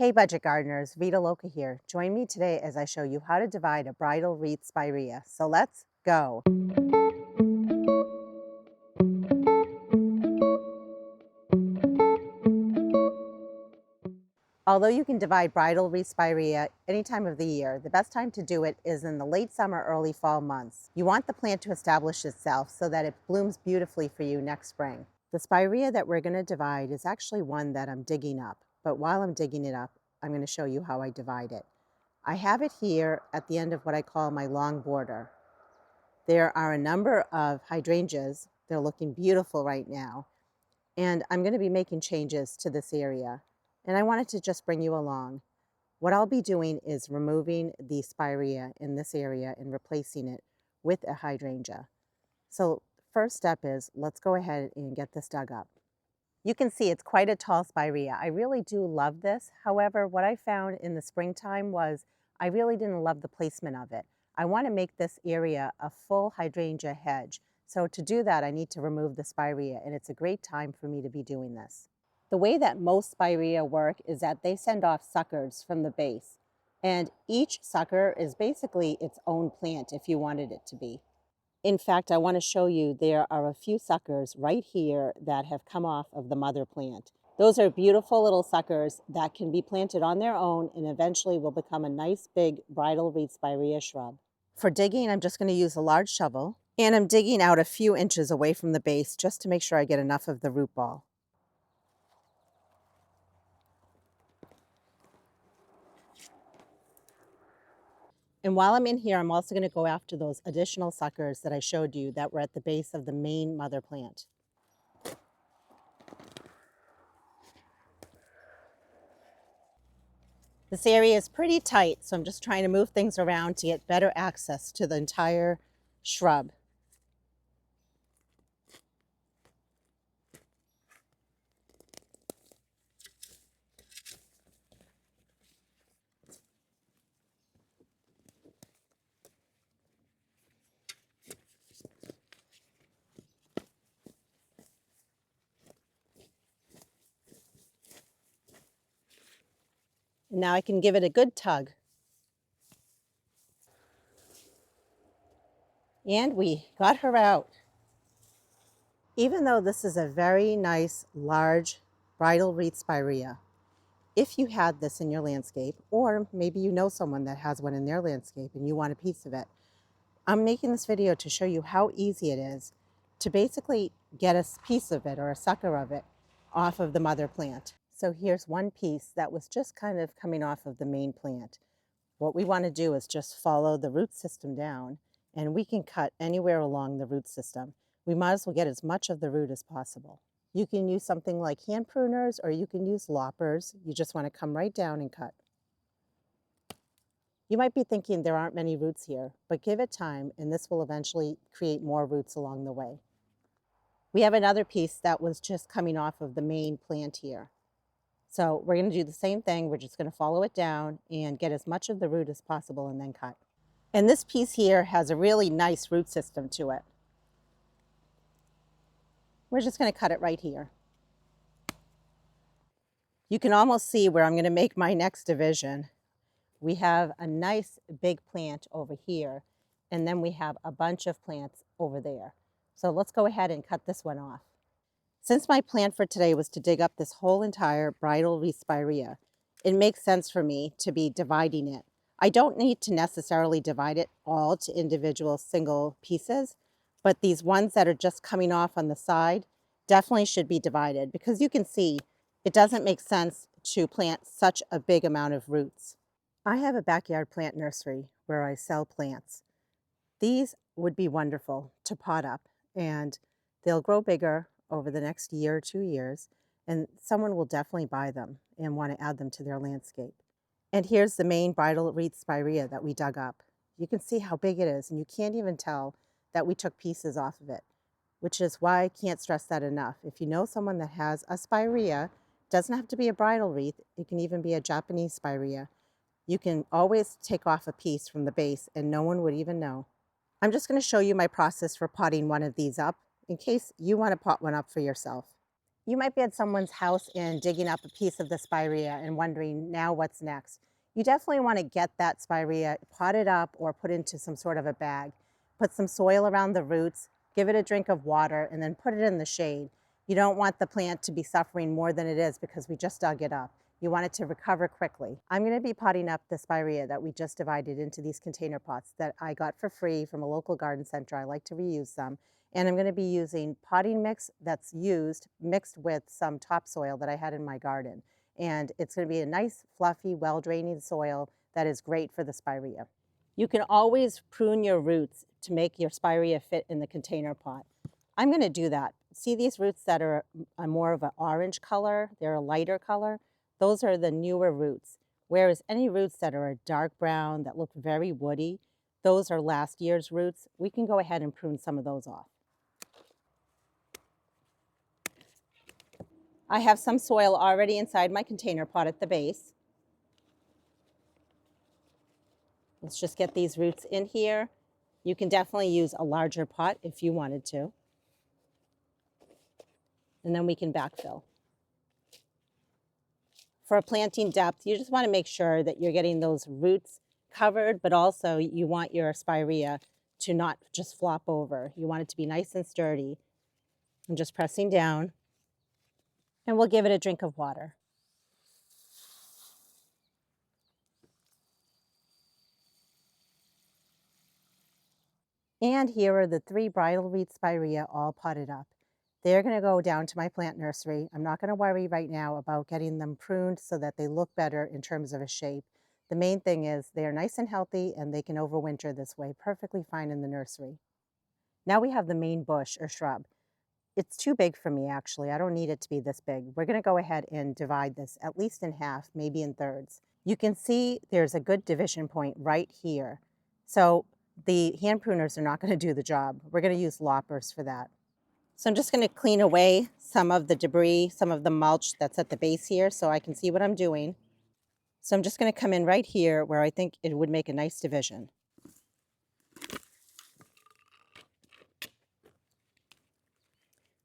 Hey budget gardeners, Vita Loca here. Join me today as I show you how to divide a bridal wreath spirea. So let's go. Although you can divide bridal wreath spirea any time of the year, the best time to do it is in the late summer, early fall months. You want the plant to establish itself so that it blooms beautifully for you next spring. The spirea that we're going to divide is actually one that I'm digging up, but while I'm digging it up, I'm going to show you how I divide it. I have it here at the end of what I call my long border. There are a number of hydrangeas. They're looking beautiful right now. And I'm going to be making changes to this area. And I wanted to just bring you along. What I'll be doing is removing the spirea in this area and replacing it with a hydrangea. So first step is let's go ahead and get this dug up. You can see it's quite a tall spirea. I really do love this. However, what I found in the springtime was I really didn't love the placement of it. I want to make this area a full hydrangea hedge. So to do that, I need to remove the spirea, and it's a great time for me to be doing this. The way that most spirea work is that they send off suckers from the base, and each sucker is basically its own plant if you wanted it to be. In fact, I want to show you there are a few suckers right here that have come off of the mother plant. Those are beautiful little suckers that can be planted on their own and eventually will become a nice big bridal wreath spirea shrub. For digging, I'm just going to use a large shovel, and I'm digging out a few inches away from the base just to make sure I get enough of the root ball. And while I'm in here, I'm also going to go after those additional suckers that I showed you that were at the base of the main mother plant. This area is pretty tight, so I'm just trying to move things around to get better access to the entire shrub. And now I can give it a good tug. And we got her out. Even though this is a very nice, large bridal wreath spirea, if you had this in your landscape, or maybe you know someone that has one in their landscape and you want a piece of it, I'm making this video to show you how easy it is to basically get a piece of it or a sucker of it off of the mother plant. So here's one piece that was just kind of coming off of the main plant. What we want to do is just follow the root system down, and we can cut anywhere along the root system. We might as well get as much of the root as possible. You can use something like hand pruners or you can use loppers. You just want to come right down and cut. You might be thinking there aren't many roots here, but give it time and this will eventually create more roots along the way. We have another piece that was just coming off of the main plant here. So we're going to do the same thing. We're just going to follow it down and get as much of the root as possible and then cut. And this piece here has a really nice root system to it. We're just going to cut it right here. You can almost see where I'm going to make my next division. We have a nice big plant over here, and then we have a bunch of plants over there. So let's go ahead and cut this one off. Since my plan for today was to dig up this whole entire bridal wreath spirea, it makes sense for me to be dividing it. I don't need to necessarily divide it all to individual single pieces, but these ones that are just coming off on the side definitely should be divided because you can see it doesn't make sense to plant such a big amount of roots. I have a backyard plant nursery where I sell plants. These would be wonderful to pot up, and they'll grow bigger over the next year or 2 years, and someone will definitely buy them and want to add them to their landscape. And here's the main bridal wreath spirea that we dug up. You can see how big it is, and you can't even tell that we took pieces off of it, which is why I can't stress that enough. If you know someone that has a spirea, it doesn't have to be a bridal wreath, it can even be a Japanese spirea. You can always take off a piece from the base and no one would even know. I'm just going to show you my process for potting one of these up in case you want to pot one up for yourself. You might be at someone's house and digging up a piece of the spirea and wondering, now what's next? You definitely want to get that spirea potted up or put into some sort of a bag. Put some soil around the roots, give it a drink of water, and then put it in the shade. You don't want the plant to be suffering more than it is because we just dug it up. You want it to recover quickly. I'm going to be potting up the spirea that we just divided into these container pots that I got for free from a local garden center. I like to reuse them. And I'm going to be using potting mix that's used mixed with some topsoil that I had in my garden. And it's going to be a nice, fluffy, well-draining soil that is great for the spirea. You can always prune your roots to make your spirea fit in the container pot. I'm going to do that. See these roots that are more of an orange color? They're a lighter color. Those are the newer roots. Whereas any roots that are a dark brown, that look very woody, those are last year's roots. We can go ahead and prune some of those off. I have some soil already inside my container pot at the base. Let's just get these roots in here. You can definitely use a larger pot if you wanted to. And then we can backfill. For planting depth, you just want to make sure that you're getting those roots covered, but also you want your spirea to not just flop over. You want it to be nice and sturdy. I'm just pressing down, and we'll give it a drink of water. And here are the 3 bridal wreath spirea all potted up. They're going to go down to my plant nursery. I'm not going to worry right now about getting them pruned so that they look better in terms of a shape. The main thing is they are nice and healthy and they can overwinter this way perfectly fine in the nursery. Now we have the main bush or shrub. It's too big for me actually. I don't need it to be this big. We're going to go ahead and divide this at least in half, maybe in thirds. You can see there's a good division point right here. So the hand pruners are not going to do the job. We're going to use loppers for that. So I'm just going to clean away some of the debris, some of the mulch that's at the base here so I can see what I'm doing. So I'm just going to come in right here where I think it would make a nice division.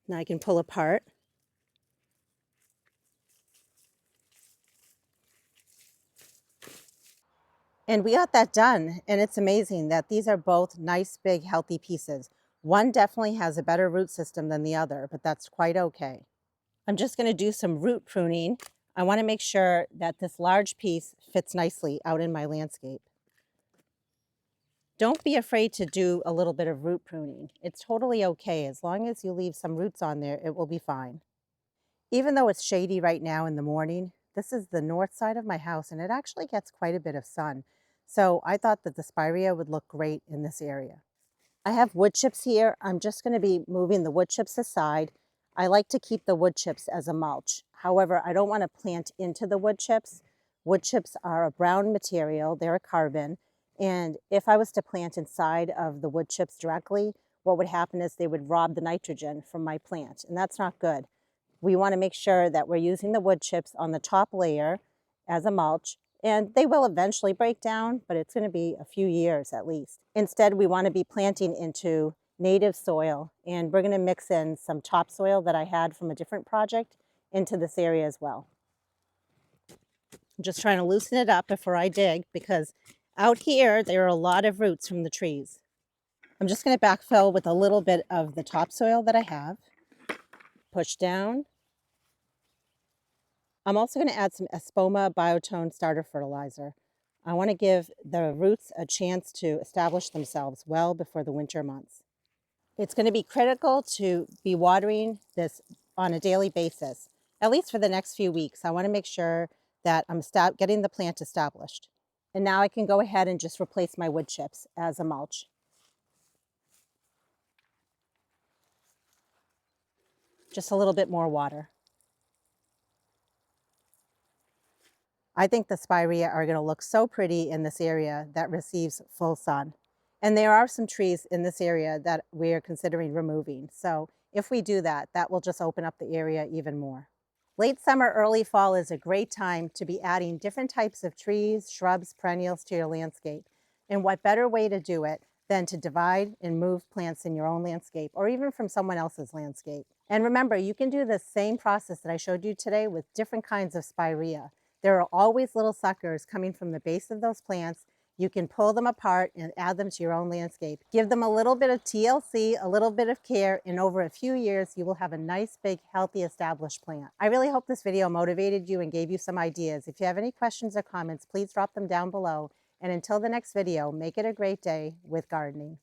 Now I can pull apart. And we got that done, and it's amazing that these are both nice, big, healthy pieces. One definitely has a better root system than the other, but that's quite okay. I'm just going to do some root pruning. I want to make sure that this large piece fits nicely out in my landscape. Don't be afraid to do a little bit of root pruning. It's totally okay. As long as you leave some roots on there, it will be fine. Even though it's shady right now in the morning, this is the north side of my house and it actually gets quite a bit of sun. So I thought that the spirea would look great in this area. I have wood chips here. I'm just going to be moving the wood chips aside. I like to keep the wood chips as a mulch. However, I don't want to plant into the wood chips. Wood chips are a brown material. They're a carbon. And if I was to plant inside of the wood chips directly, what would happen is they would rob the nitrogen from my plant. And that's not good. We want to make sure that we're using the wood chips on the top layer as a mulch, and they will eventually break down, but it's going to be a few years at least. Instead, we want to be planting into native soil, and we're going to mix in some topsoil that I had from a different project into this area as well. I'm just trying to loosen it up before I dig because out here there are a lot of roots from the trees. I'm just going to backfill with a little bit of the topsoil that I have. Push down. I'm also going to add some Espoma Biotone starter fertilizer. I want to give the roots a chance to establish themselves well before the winter months. It's going to be critical to be watering this on a daily basis, at least for the next few weeks. I want to make sure that I'm getting the plant established. And now I can go ahead and just replace my wood chips as a mulch. Just a little bit more water. I think the spirea are going to look so pretty in this area that receives full sun. And there are some trees in this area that we are considering removing. So if we do that, that will just open up the area even more. Late summer, early fall is a great time to be adding different types of trees, shrubs, perennials to your landscape. And what better way to do it than to divide and move plants in your own landscape or even from someone else's landscape. And remember, you can do the same process that I showed you today with different kinds of spirea. There are always little suckers coming from the base of those plants. You can pull them apart and add them to your own landscape. Give them a little bit of TLC, a little bit of care, and over a few years, you will have a nice, big, healthy, established plant. I really hope this video motivated you and gave you some ideas. If you have any questions or comments, please drop them down below. And until the next video, make it a great day with gardening.